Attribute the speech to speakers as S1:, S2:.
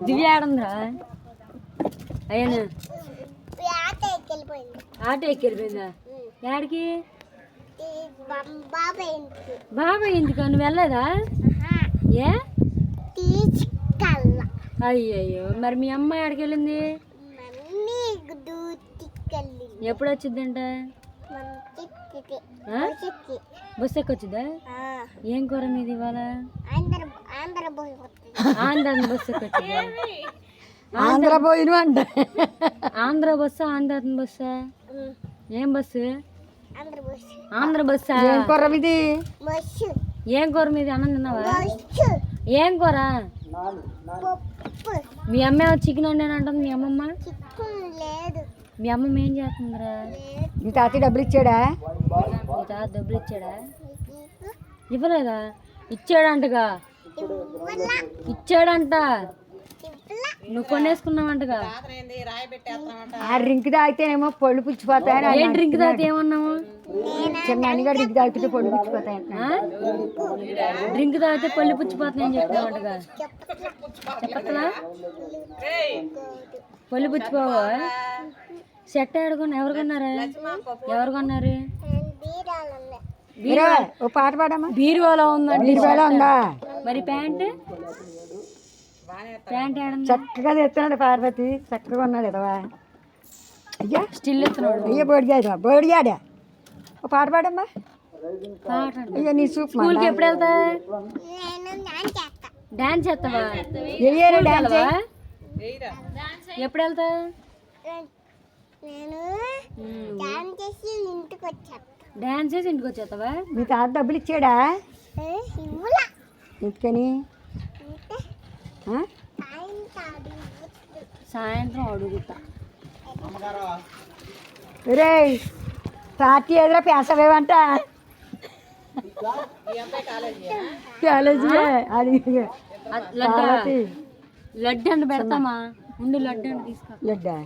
S1: దివ్య ఆడుందిరా అయ్యాను ఆట ఎక్కిపోయిందా యాడికి బాబాయ్ ఎందుకు నువ్వు వెళ్ళలేదా ఏ అయ్యయ్యో మరి మీ అమ్మ ఎక్కడికి వెళ్ళింది ఎప్పుడు వచ్చిందంట బస్సు ఎక్కొచ్చుదా ఏం కూర మీది ఇవాళ ఆంధ్ర బస్సు ఎక్కొచ్చుదా ఆంధ్ర పోయిన అంట ఆంధ్ర బస్సా ఆంధ్ర బస్సా ఏం బస్సు ఆంధ్ర బస్సా ఏం కూర మీది ఏం కూర మీది అన్నం తిన్నావా ఏం కూర మీ అమ్మ చికెన్ వండాను అంటుంది మీ అమ్మమ్మ మీ అమ్మమ్మ ఏం చేస్తుందిరా మీ తాత డబ్బులు ఇచ్చాడా మీ తాత డబ్బులు ఇచ్చాడా ఇవ్వలేదా ఇచ్చాడంటగా ఇచ్చాడంట నువ్వు కొనేసుకున్నావంటగా ఆ డ్రింక్ తాగితేనేమో పళ్ళు పుచ్చిపోతాయని ఏం డ్రింక్ తాగితే ఏమన్నాము చిన్న అన్నగారు డ్రింక్ తాగితే పళ్ళు పుచ్చిపోతాయి డ్రింక్ తాగితే పళ్ళు పుచ్చిపోతాయని చెప్పినావంటగా చెప్పట్లా పళ్ళు పుచ్చిపోవా సెట్ ఆడుకున్నా ఎవరు కొన్నారా ఎవరు కొన్నారు ఓ పాట పాడమ్మా బీరువాలో ఉందా బీరువాలో ఉందా మరి ప్యాంట్ ప్యాంట్ చక్కగా తెస్తున్నాడు పార్వతి చక్కగా ఉన్నాడు ఎదవా అయ్యా స్టిల్ ఎత్తున్నాడు అయ్యా బోడిగాడా ఓ పాట పాడమ్మా అయ్యా నీ సూప్ స్కూల్కి ఎప్పుడు వెళ్తా డాన్స్ చేస్తావా ఎప్పుడు వెళ్తా డాన్స్ చేసి ఇంటికి వచ్చేస్తావా మీ తాత డబ్బులు ఇచ్చాడా ఎందుకని సాయంత్రం అడుగుతా రే పార్టీ ఎదురా పేసవేవంట కాలేజీ అది లడ్డు అని పెడతామా ముందు లడ్డు అని తీసుకో లడ్డా